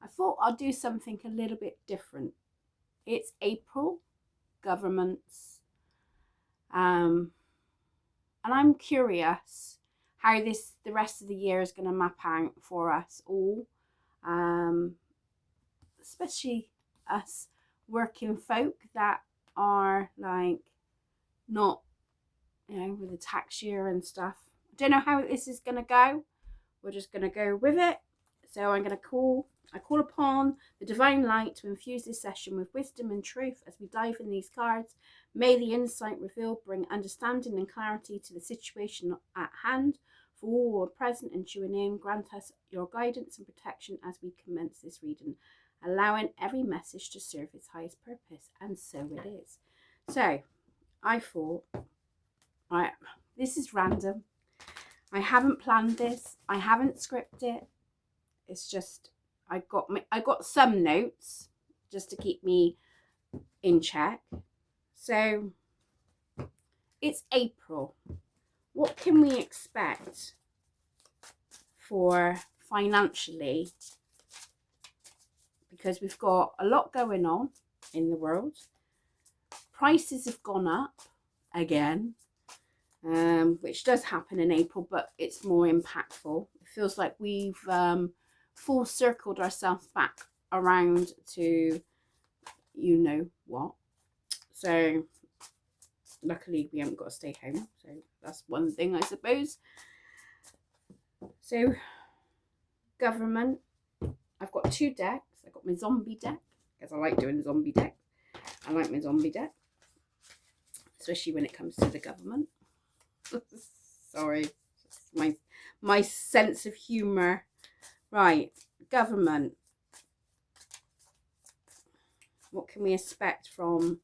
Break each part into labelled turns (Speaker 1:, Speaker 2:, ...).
Speaker 1: I thought I'll do something a little bit different. It's April, governments, and I'm curious how the rest of the year is going to map out for us all, especially us working folk that are like not, with the tax year and stuff. I don't know how this is going to go. We're just going to go with it. So I call upon the divine light to infuse this session with wisdom and truth as we dive in these cards. May the insight revealed bring understanding and clarity to the situation at hand. For all who are present and tuning in, grant us your guidance and protection as we commence this reading, allowing every message to serve its highest purpose. And so it is. So I thought, this is random. I haven't planned this. I haven't scripted it. It's just I got some notes just to keep me in check. So it's April. What can we expect for financially? Because we've got a lot going on in the world. Prices have gone up again, which does happen in April, but it's more impactful. It feels like we've full circled ourselves back around to what. So luckily we haven't got to stay home, so that's one thing, I suppose. So government, I've got two decks. I've got my zombie deck, because I like doing the zombie deck. I like my zombie deck, especially when it comes to the government. Sorry, my sense of humour. Right, government. What can we expect from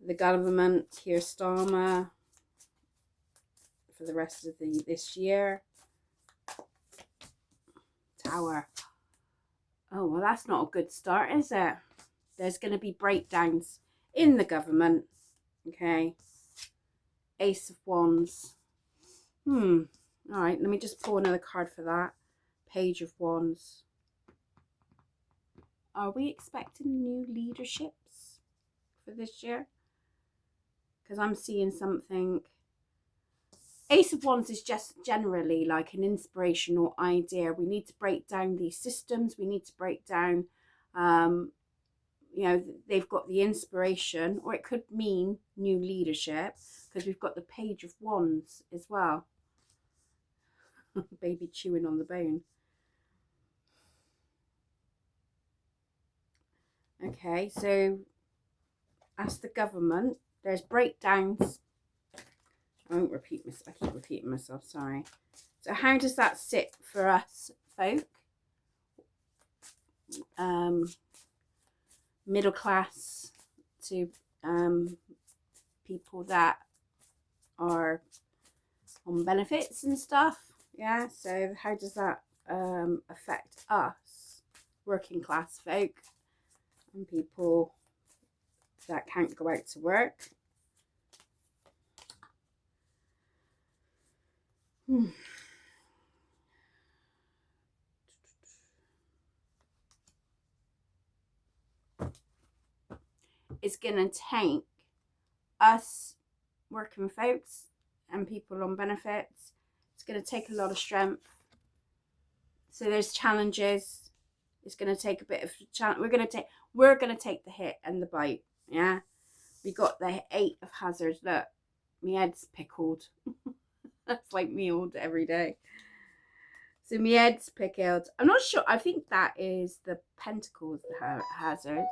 Speaker 1: the government, Keir Starmer, for the rest of this year? Tower. Oh, well, that's not a good start, is it? There's going to be breakdowns in the government. Okay. Ace of Wands. All right, let me just pull another card for that. Page of Wands. Are we expecting new leaderships for this year? Because I'm seeing something. Ace of Wands is just generally like an inspirational idea. We need to break down these systems. We need to break down, they've got the inspiration, or it could mean new leadership, because we've got the Page of Wands as well. Baby chewing on the bone. Okay, so as the government, there's breakdowns. I won't repeat myself. I keep repeating myself, sorry. So how does that sit for us folk? Middle class to people that are on benefits and stuff. Yeah, so how does that affect us, working class folk, and people that can't go out to work? It's going to take us working folks and people on benefits. It's going to take a lot of strength. So there's challenges. It's going to take a bit of challenge. We're going to take the hit and the bite. Yeah. We got the 8 of Hazards. Look, my head's pickled. That's like me all every day. So my head's pickled. I'm not sure. I think that is the Pentacles, the Hazards.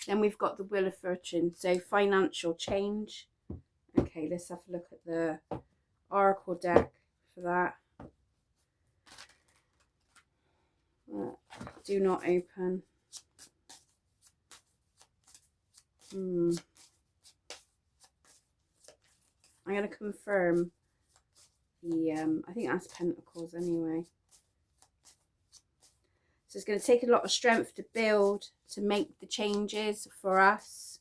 Speaker 1: Then we've got the Wheel of Fortune. So financial change. Okay, let's have a look at the Oracle deck for that. Do not open. I'm going to confirm the, I think that's Pentacles anyway. So it's going to take a lot of strength to build, to make the changes for us.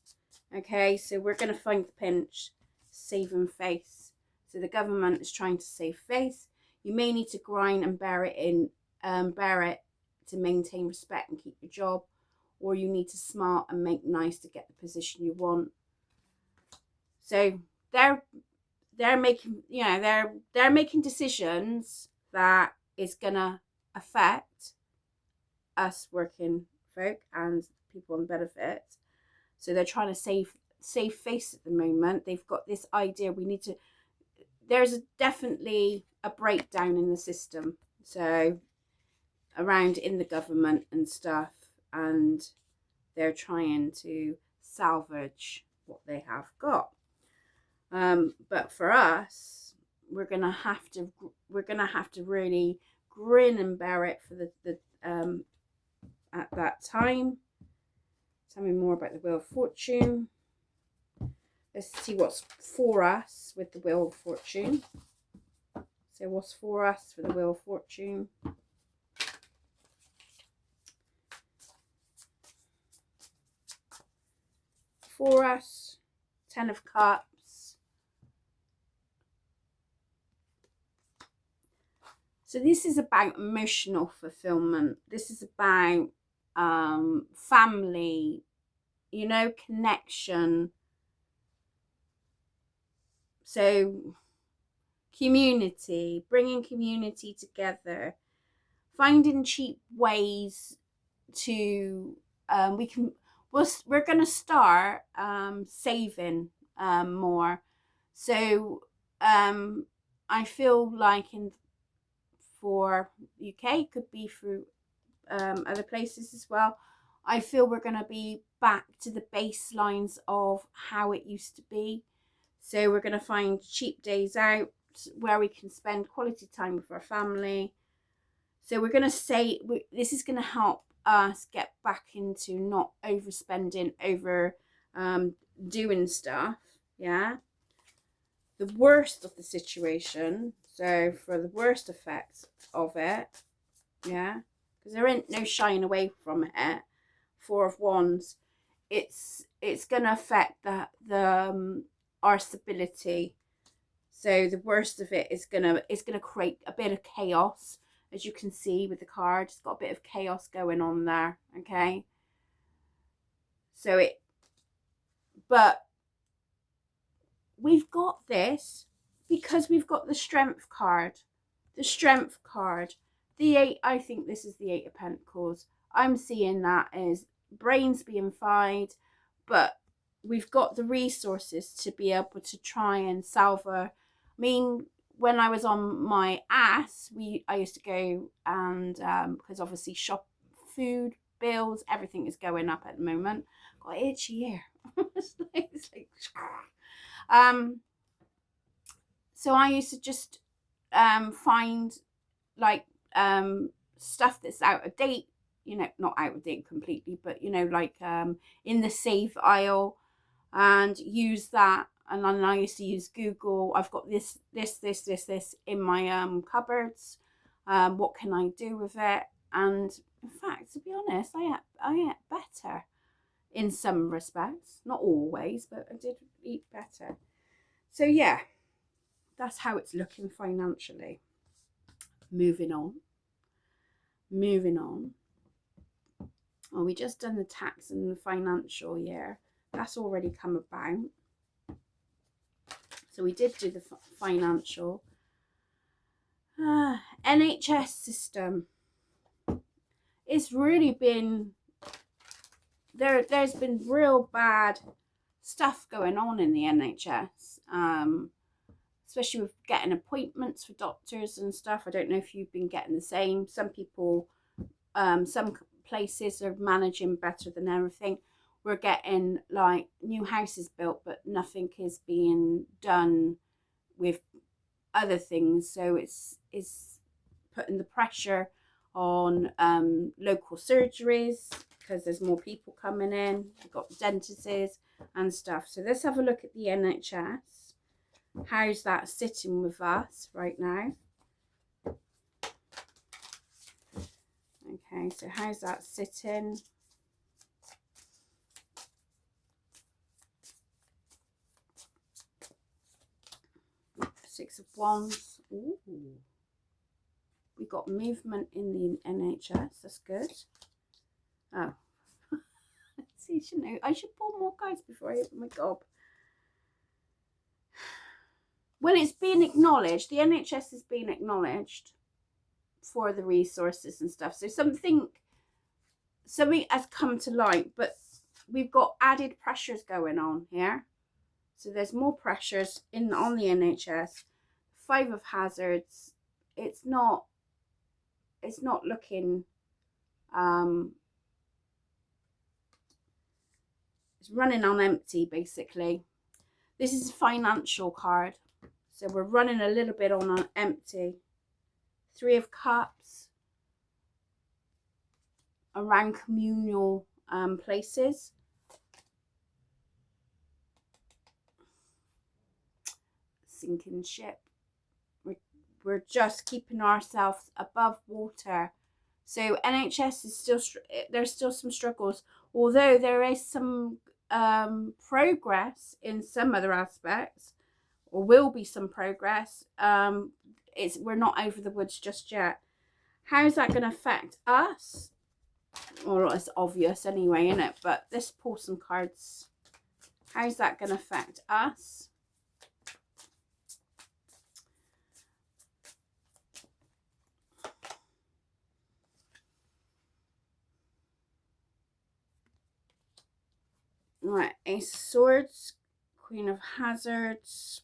Speaker 1: Okay, so we're going to find the pinch, saving face. So the government is trying to save face. You may need to grind and bear it in bear it to maintain respect and keep your job, or you need to smart and make nice to get the position you want. So they're making, you know, they're making decisions that is gonna affect us working folk and people on benefits. So they're trying to save face at the moment. They've got this idea we need to. There's definitely a breakdown in the system. So around in the government and stuff, and they're trying to salvage what they have got. But for us, we're gonna have to really grin and bear it for the at that time. Tell me more about the Wheel of Fortune. Let's see what's for us with the Wheel of Fortune. So what's for us for the Wheel of Fortune? For us, 10 of Cups. So this is about emotional fulfillment. This is about family, you know, connection. So community, bringing community together, finding cheap ways to we're going to start saving more. So I feel like for UK, could be through other places as well, I feel we're going to be back to the baselines of how it used to be. So we're going to find cheap days out where we can spend quality time with our family. So we're going to say this is going to help us get back into not overspending, over doing stuff. Yeah. The worst of the situation. So for the worst effects of it, yeah, because there ain't no shying away from it. 4 of Wands. It's going to affect the our stability. So the worst of it is gonna create a bit of chaos, as you can see with the card. It's got a bit of chaos going on there. Okay. So but we've got this because we've got the Strength card. The Strength card. The 8, I think this is the 8 of Pentacles. I'm seeing that as brains being fired, but we've got the resources to be able to try and salve. I mean, when I was on my ass, I used to go and because obviously shop, food, bills, everything is going up at the moment. Got an itchy ear. it's like so I used to just find like stuff that's out of date, you know, not out of date completely, but you know, like in the save aisle, and use that. And then I used to use Google. I've got this in my cupboards. What can I do with it? And in fact, to be honest, I ate better in some respects. Not always, but I did eat better. So yeah, that's how it's looking financially. Moving on. Well, we just done the tax and the financial year. That's already come about. So we did do the financial. NHS system. It's really been there's been real bad stuff going on in the NHS, especially with getting appointments for doctors and stuff. I don't know if you've been getting the same. Some people, some places are managing better than everything. We're getting like new houses built, but nothing is being done with other things. So it's putting the pressure on local surgeries because there's more people coming in. We've got dentists and stuff. So let's have a look at the NHS. How's that sitting with us right now? Okay, so how's that sitting? Six of Wands. Ooh. We we've got movement in the NHS. That's good. Oh. See, I should pull more cards before I open my gob. When it's being acknowledged, the NHS is being acknowledged for the resources and stuff. So something has come to light, but we've got added pressures going on here. So there's more pressures on the NHS. 5 of Hazards. It's not looking it's running on empty, basically. This is a financial card. So we're running a little bit on an empty. 3 of Cups. Around communal places. Sinking ship. We're just keeping ourselves above water. So NHS is still, there's still some struggles, although there is some progress in some other aspects, or will be some progress. We're not over the woods just yet. How is that going to affect us? Well, it's obvious anyway, isn't it? But let's pull some cards. How's that going to affect us? Right, Ace of Swords, Queen of Hazards.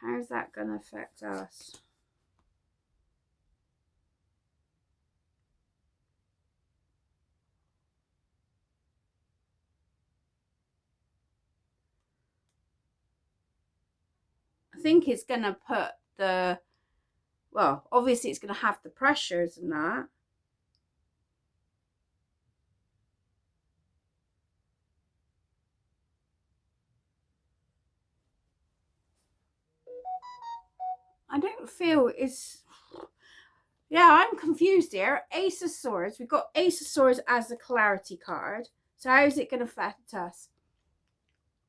Speaker 1: How's that going to affect us? I think it's going to put well, obviously it's going to have the pressures and that. I don't feel it's... Yeah, I'm confused here. Ace of Swords. We've got Ace of Swords as a clarity card. So how is it going to affect us?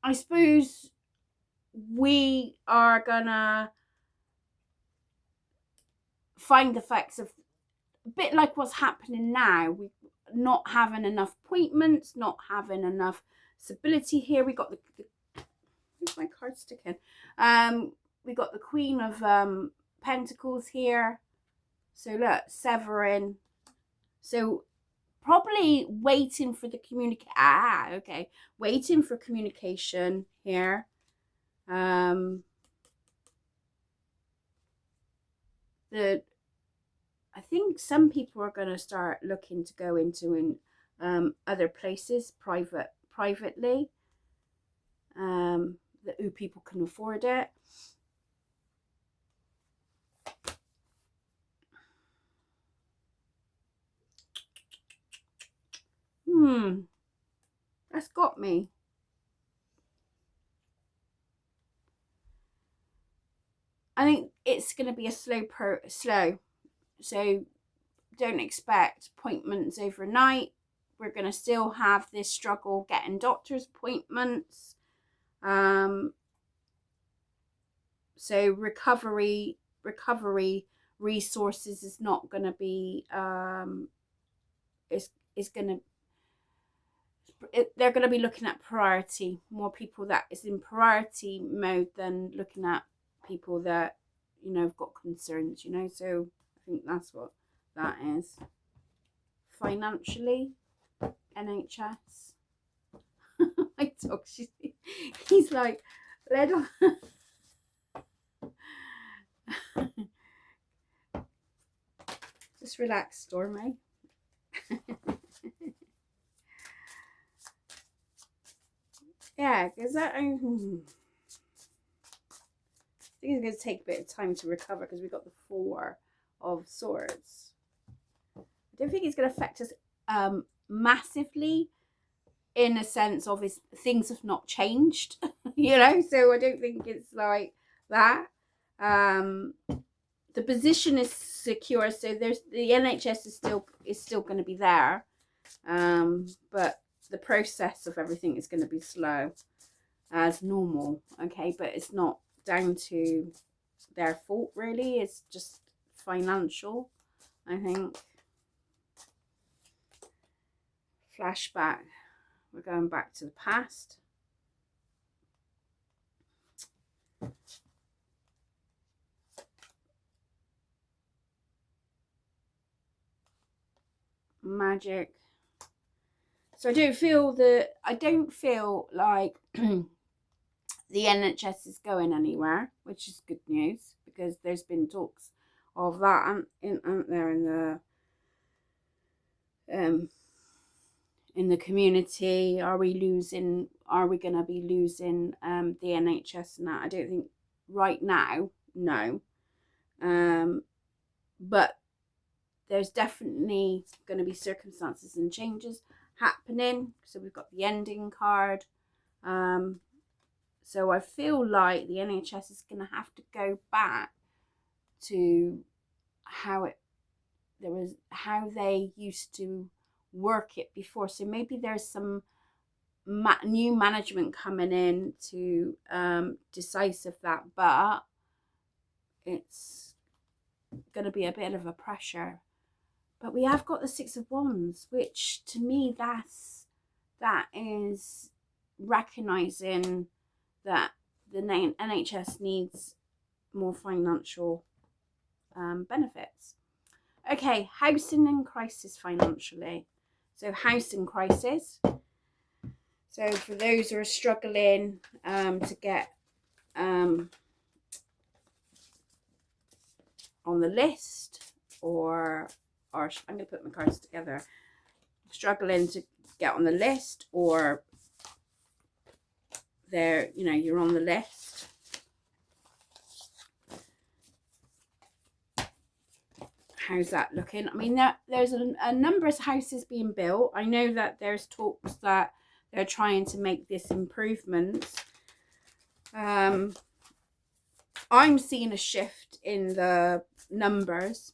Speaker 1: I suppose we are going to find effects of a bit like what's happening now. We not having enough appointments, not having enough stability here. We got the where's my card sticking? We got the Queen of Pentacles here. So look, severing. So probably waiting for the communication. Okay. Waiting for communication here. I think some people are going to start looking to go into other places privately. That people can afford it. That's got me. I think it's going to be a slow. So don't expect appointments overnight. We're going to still have this struggle getting doctor's appointments. So recovery resources is not going to be they're going to be looking at priority, more people that is in priority mode than looking at people that have got concerns, so I think that's what that is. Financially, NHS. I talk, he's like, let on. Just relax, Stormy. Yeah, because I think it's going to take a bit of time to recover because we got the 4 of Swords. I don't think it's going to affect us massively, in a sense of things have not changed, so I don't think it's like that. The position is secure, so the NHS is still going to be there, but the process of everything is going to be slow as normal, okay, but it's not down to their fault really, it's just financial, I think. Flashback, we're going back to the past. Magic. So I don't feel like the NHS is going anywhere, which is good news, because there's been talks of that aren't there in the community. Are we going to be losing the NHS and that? I don't think right now, no. But there's definitely going to be circumstances and changes happening. So we've got the ending card. So I feel like the NHS is going to have to go back to how they used to work it before. So maybe there's some new management coming in to decisive that, but it's going to be a bit of a pressure. But we have got the Six of Wands, which to me that is recognizing that the NHS needs more financial benefits. Okay, housing and crisis financially. So housing crisis. So for those who are struggling to get on the list, or I'm going to put my cards together, struggling to get on the list, or you're on the list. How's that looking? I mean, there's a number of houses being built. I know that there's talks that they're trying to make this improvements. I'm seeing a shift in the numbers.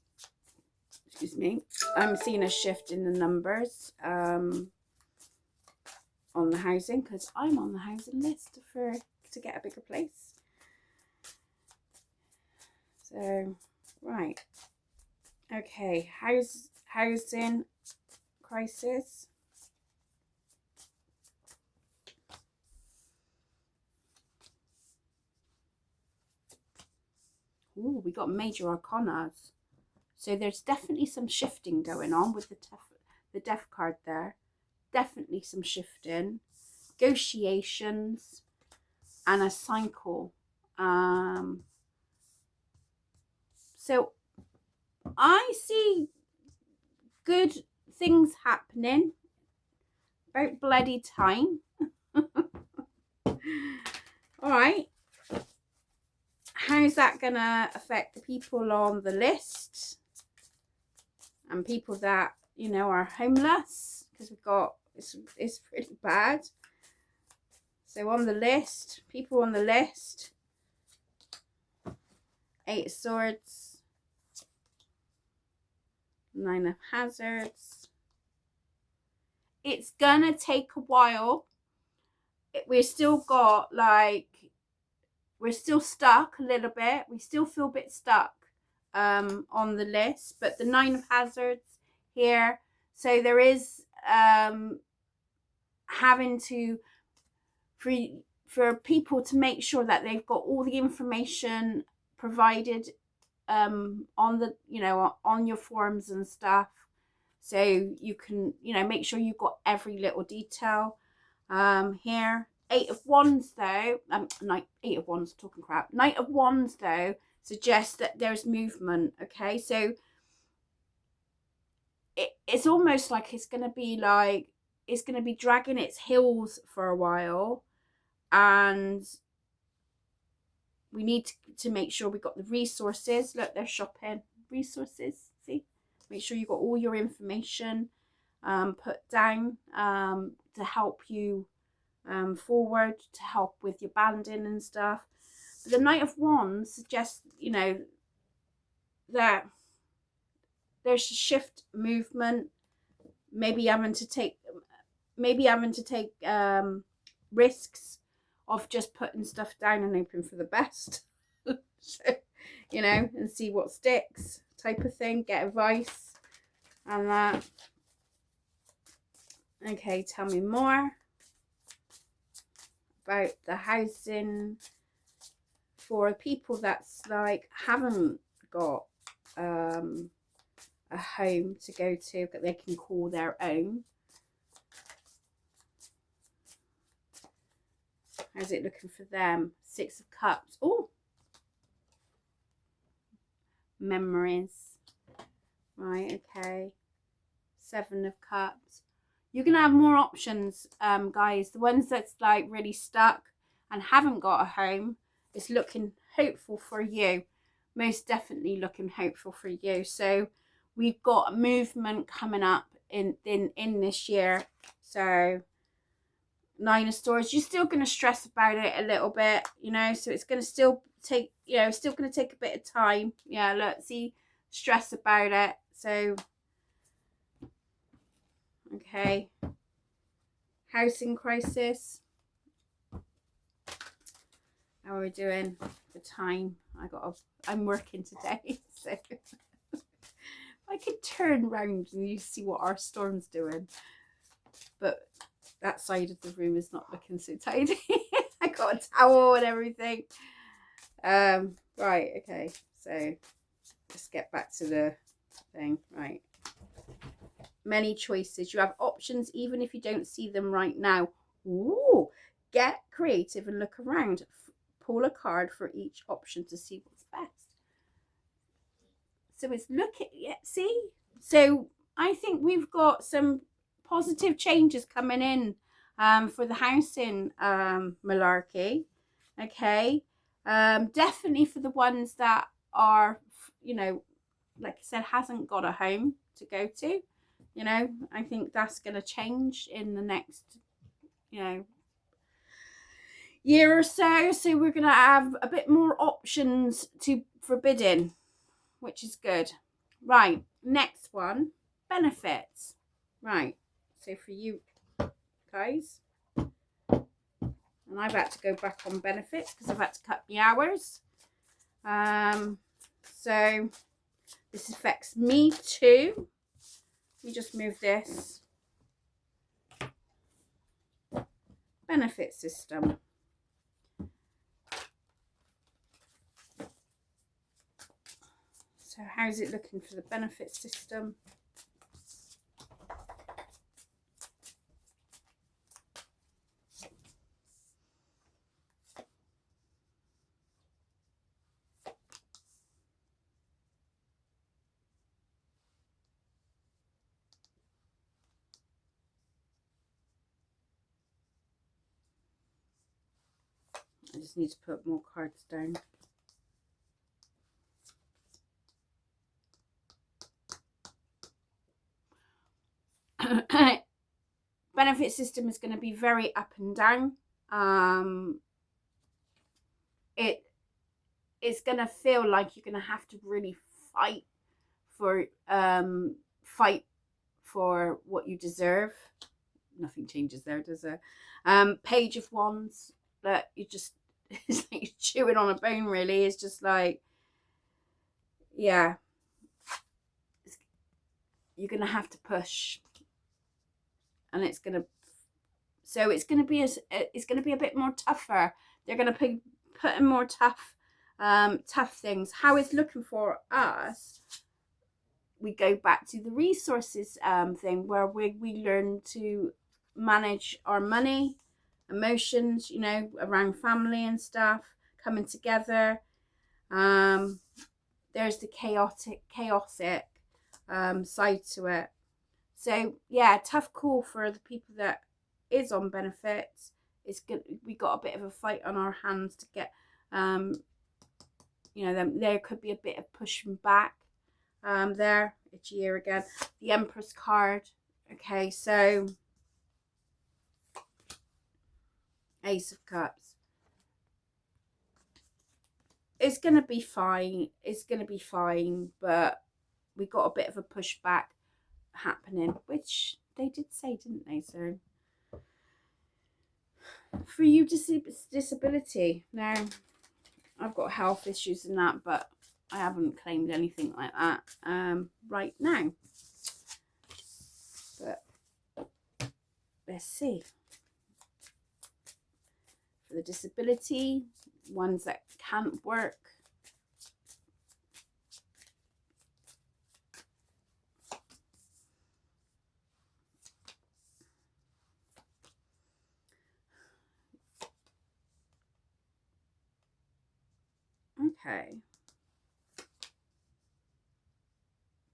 Speaker 1: Excuse me. I'm seeing a shift in the numbers on the housing, because I'm on the housing list to get a bigger place. So, right. Okay, housing crisis. Ooh, we got major arcanas. So there's definitely some shifting going on with the death card there. Definitely some shifting. Negotiations and a cycle. So I see good things happening. About bloody time. Alright. How's that going to affect the people on the list? And people that, are homeless? Because we've got, it's pretty bad. So on the list, people on the list. 8 of Swords. 9 of Hazards. It's gonna take a while. We're still stuck a little bit. We still feel a bit stuck on the list. But the 9 of Hazards here. So there is having to, for people to make sure that they've got all the information provided on the on your forms and stuff, so you can make sure you've got every little detail here. 8 of Wands though, 8 of Wands, talking crap. Knight of Wands though suggests that there's movement. Okay, so it's almost like it's going to be dragging its heels for a while, and we need to make sure we got the resources. Look, they're shopping resources. See, make sure you got all your information put down to help you forward, to help with your banding and stuff. But the Knight of Wands suggests that there's a shift movement, maybe having to take maybe having to take risks of just putting stuff down and hoping for the best. So, you know, and see what sticks type of thing, get advice and that. Okay, tell me more about the housing for people that's like haven't got a home to go to that they can call their own. How's it looking for them? 6 of Cups. Oh, memories. Right, okay. 7 of Cups. You're going to have more options, guys. The ones that's like really stuck and haven't got a home, it's looking hopeful for you. Most definitely looking hopeful for you. So we've got movement coming up in this year. So 9 of Swords, you're still going to stress about it a little bit, you know, so it's going to still take, you know, still going to take a bit of time. Yeah, look, see, stress about it. So okay, housing crisis. How are we doing for time? I'm working today, so I could turn round and you see what our storm's doing, but that side of the room is not looking so tidy. I got a towel and everything. Right, okay, so let's get back to the thing. Right, many choices. You have options even if you don't see them right now. Ooh, get creative and look around. Pull a card for each option to see what's best. So it's looking, yeah, see? So I think we've got some positive changes coming in for the housing malarkey. Okay. Definitely for the ones that are, you know, like I said, hasn't got a home to go to. You know, I think that's going to change in the next, you know, year or so. So we're going to have a bit more options for bidding, which is good. Right, next one, benefits. Right, so for you guys, and I've had to go back on benefits because I've had to cut the hours. So this affects me too. Let me just move this. Benefit system. So how's it looking for the benefit system? I just need to put more cards down. Benefit system is going to be very up and down. It's going to feel like you're going to have to really fight for what you deserve. Nothing changes there, does it? Page of Wands, that you just it's like you're chewing on a bone, really. It's just like, yeah, you're gonna have to push, and it's gonna be a bit more tougher. They're gonna put in more tough things. How it's looking for us, we go back to the resources thing, where we learn to manage our money, emotions, you know, around family and stuff, coming together. There's the chaotic side to it. So yeah, tough call for the people that is on benefits. It's good. We got a bit of a fight on our hands to get, you know, there could be a bit of pushing back. There, it's year again. The Empress card. Okay, so Ace of Cups. It's gonna be fine. It's gonna be fine, but we got a bit of a pushback happening, which they did say, didn't they? So For you, disability. Now, I've got health issues and that, but I haven't claimed anything like that right now. But let's see. For the disability, ones that can't work. Okay.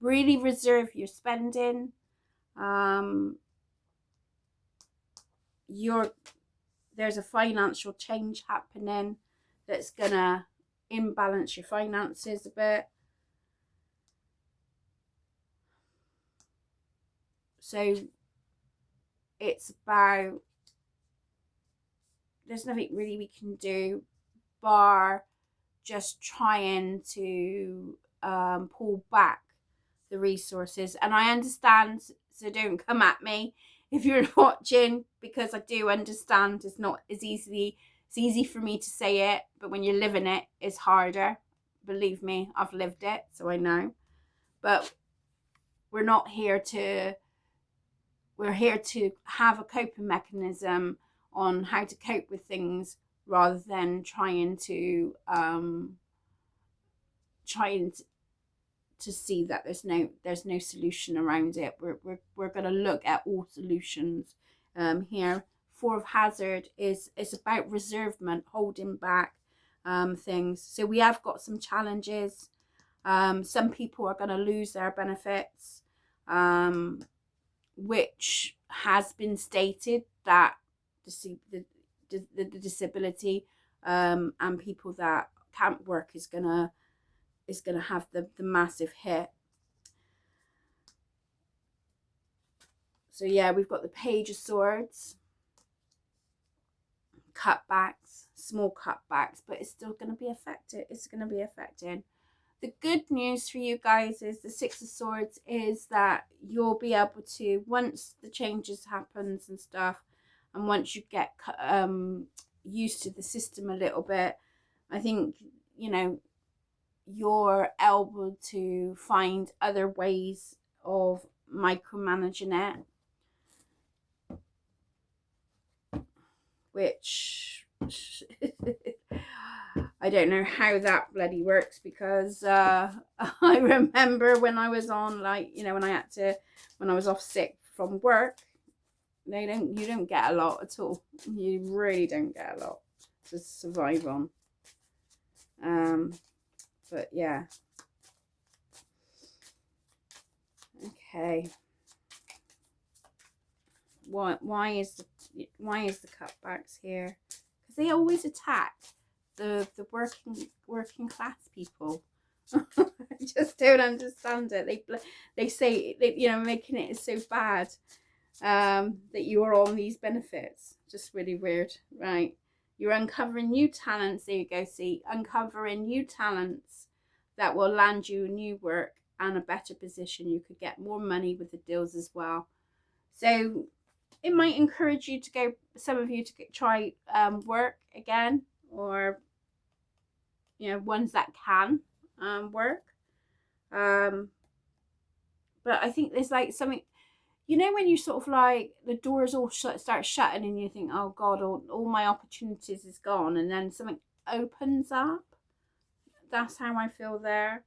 Speaker 1: Really reserve your spending. There's a financial change happening that's gonna imbalance your finances a bit. So it's about, there's nothing really we can do bar just trying to pull back the resources. And I understand, so don't come at me if you're watching, because I do understand it's not as easy. It's easy for me to say it, but when you're living it, it's harder. Believe me, I've lived it, so I know. But we're not here to, we're here to have a coping mechanism on how to cope with things, rather than trying to see that there's no solution around it. We're going to look at all solutions here. Four of Hazard is about reservement, holding back things. So we have got some challenges. Some people are going to lose their benefits, which has been stated that the disability and people that can't work is gonna have the massive hit. So yeah, we've got the Page of Swords, cutbacks, small cutbacks, but it's still going to be affected. It's going to be affecting. The good news for you guys is the Six of Swords is that you'll be able to, once the changes happens and stuff, and once you get used to the system a little bit, I think, you know, you're able to find other ways of micromanaging it, which I don't know how that bloody works, because I remember when I was on, like, you know, when I was off sick from work, you don't get a lot at all. You really don't get a lot to survive on. But yeah. Okay. Why is the cutbacks here? Because they always attack the working class people. I just don't understand it. They say, you know, making it so bad that you are on these benefits. Just really weird, right? You're uncovering new talents. There you go. See, uncovering new talents that will land you new work and a better position. You could get more money with the deals as well. So it might encourage you to go, some of you, to try work again, or, you know, ones that can work. But I think there's like something, you know, when you sort of like the doors all start shutting and you think, oh God, all my opportunities is gone, and then something opens up. That's how I feel there.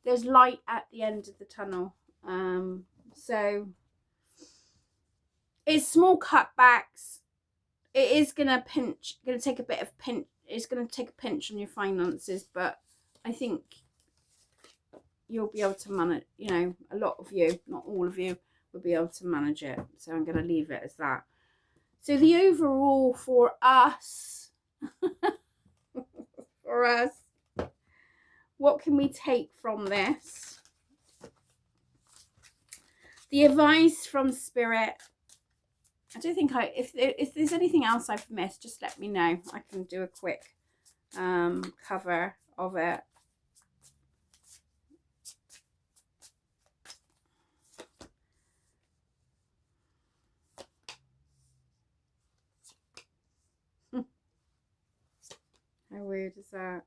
Speaker 1: There's light at the end of the tunnel. So it's small cutbacks. It is gonna take a bit of pinch. It's gonna take a pinch on your finances, but I think you'll be able to manage. You know, a lot of you, not all of you, will be able to manage it. So I'm gonna leave it as that. So the overall for us, what can we take from this? The advice from Spirit. I don't think if there's anything else I've missed, just let me know. I can do a quick cover of it. is that?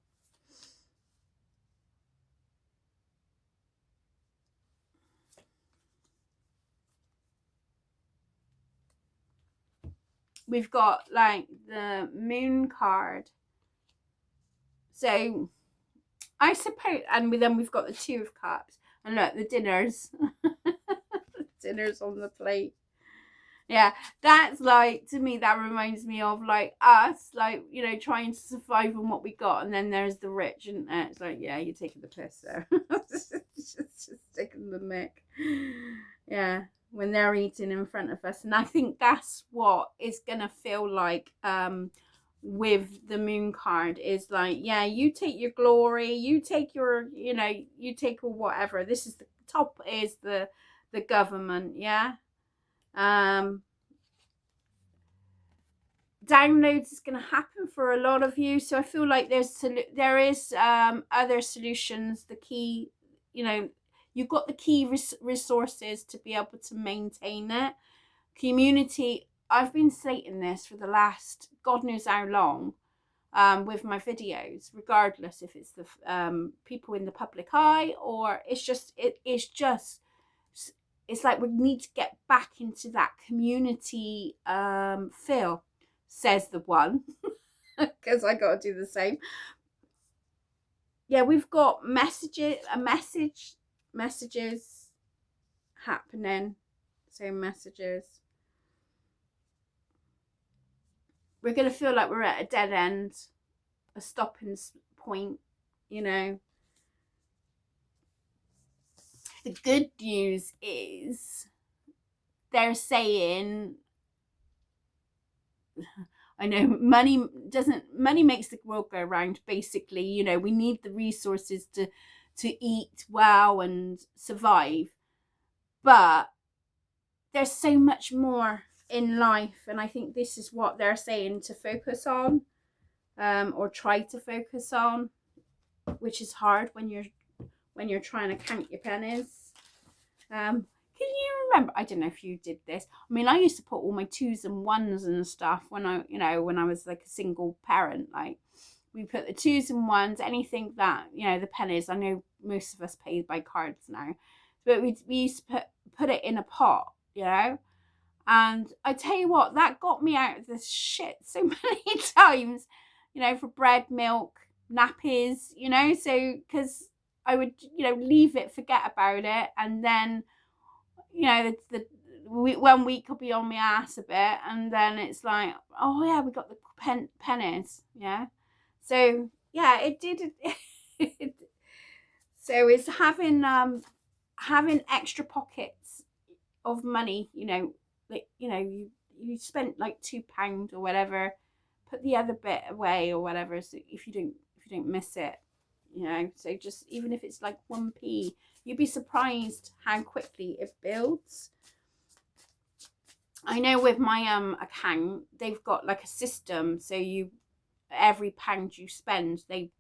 Speaker 1: We've got like the moon card. So I suppose, and then we've got the 2 of cups. And look, the dinners. Dinners on the plate. Yeah, that's like, to me, that reminds me of like us, like, you know, trying to survive on what we got. And then there's the rich, isn't there? It's like, yeah, you're taking the piss there. just taking the mick. Yeah, when they're eating in front of us. And I think that's what it's going to feel like with the moon card, is like, yeah, you take your glory, you take your, you know, you take whatever. This is the top, is the government, yeah. Downloads is going to happen for a lot of you, so I feel like there is other solutions. The key, you know, you've got the key resources to be able to maintain it. Community, I've been stating this for the last God knows how long, with my videos, regardless if it's the people in the public eye, or it's just it's like we need to get back into that community feel, says the one, because I got to do the same. Yeah, we've got messages happening. So messages. We're going to feel like we're at a dead end, a stopping point, you know. The good news is they're saying, I know money makes the world go round, basically, you know, we need the resources to eat well and survive, but there's so much more in life, and I think this is what they're saying to focus on, or try to focus on, which is hard when you're trying to count your pennies. Can you remember? I don't know if you did this. I mean, I used to put all my 2s and 1s and stuff when I was like a single parent. Like, we put the 2s and 1s, anything that, you know, the pennies. I know most of us pay by cards now, but we used to put it in a pot, you know. And I tell you what, that got me out of this shit so many times, you know, for bread, milk, nappies, you know. So, because I would, you know, leave it, forget about it, and then, you know, the 1 week I'll be on my ass a bit, and then it's like, oh yeah, we got the pennies, yeah. So yeah, it did. So it's having extra pockets of money, you know, like, you know, you spent like £2 or whatever, put the other bit away or whatever, so if you don't miss it, you know. So just, even if it's like 1p, you'd be surprised how quickly it builds. I know with my account, they've got like a system, so every pound you spend, they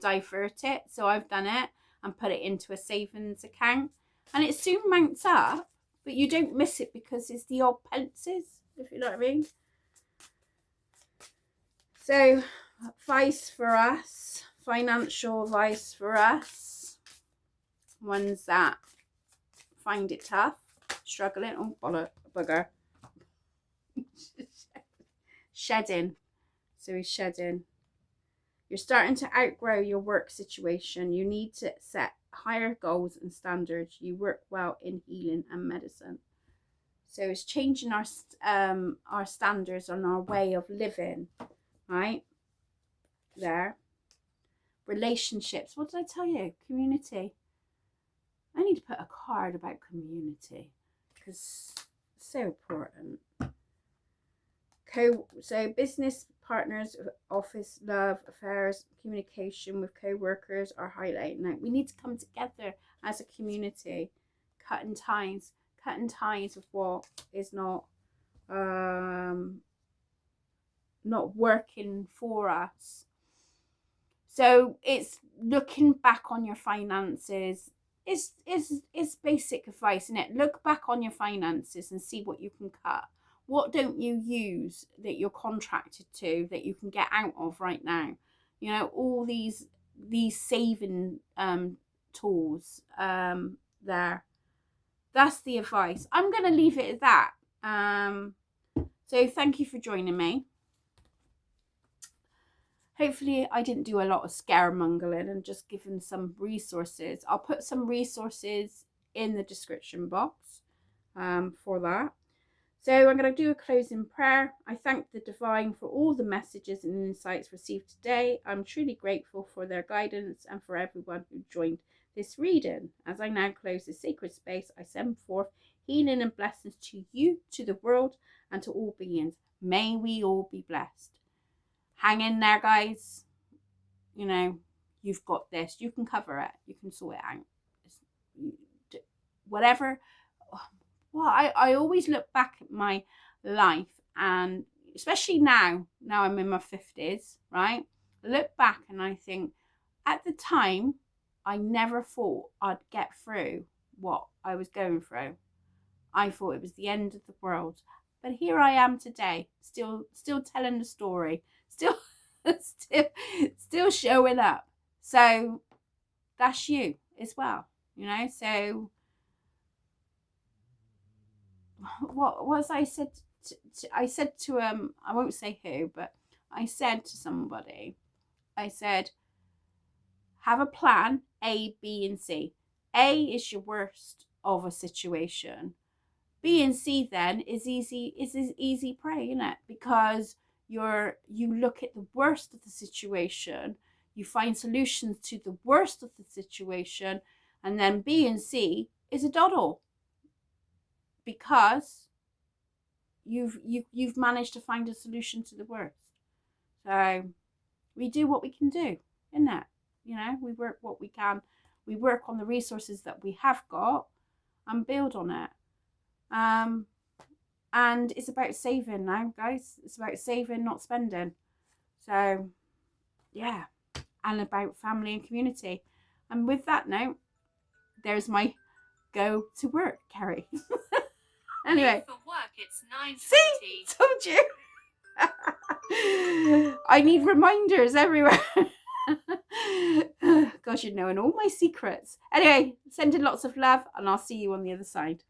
Speaker 1: divert it. So I've done it and put it into a savings account, and it soon mounts up, but you don't miss it because it's the odd pences, if you know what I mean. So advice for us, financial advice for us, ones that find it tough, struggling. Oh, bugger. Shedding. So he's shedding. You're starting to outgrow your work situation. You need to set higher goals and standards. You work well in healing and medicine. So it's changing our standards on our way of living, right? There. Relationships. What did I tell you? Community. I need to put a card about community because it's so important. So business partners, office, love, affairs, communication with co-workers are highlighted. Now we need to come together as a community, cutting ties with what is not working for us. So it's looking back on your finances. It's basic advice, isn't it? Look back on your finances and see what you can cut. What don't you use that you're contracted to, that you can get out of right now? you know, all these saving tools there. That's the advice. I'm going to leave it at that. So thank you for joining me. Hopefully I didn't do a lot of scaremongering and just given some resources. I'll put some resources in the description box for that. So I'm going to do a closing prayer. I thank the divine for all the messages and insights received today. I'm truly grateful for their guidance and for everyone who joined this reading. As I now close this sacred space, I send forth healing and blessings to you, to the world, and to all beings. May we all be blessed. Hang in there, guys. You know, you've got this. You can cover it. You can sort it out. Whatever. Well, I always look back at my life, and especially now I'm in my 50s, right? I look back and I think, at the time, I never thought I'd get through what I was going through. I thought it was the end of the world. But here I am today, still telling the story, still showing up. So that's you as well, you know. So what was I said? I said to I won't say who, but I said to somebody, I said, have a plan A, B, and C. A is your worst of a situation. B and C then is easy prey, isn't it? Because you look at the worst of the situation, you find solutions to the worst of the situation, and then B and C is a doddle. Because you've managed to find a solution to the worst. So we do what we can do, isn't it? You know, we work what we can. We work on the resources that we have got and build on it. And it's about saving now, guys. It's about saving, not spending. So yeah, and about family and community. And with that note, there's my go to work, Carrie. Anyway,
Speaker 2: for work it's 9:20.
Speaker 1: See, told you. I need reminders everywhere. Gosh, you're knowing all my secrets. Anyway, sending lots of love, and I'll see you on the other side.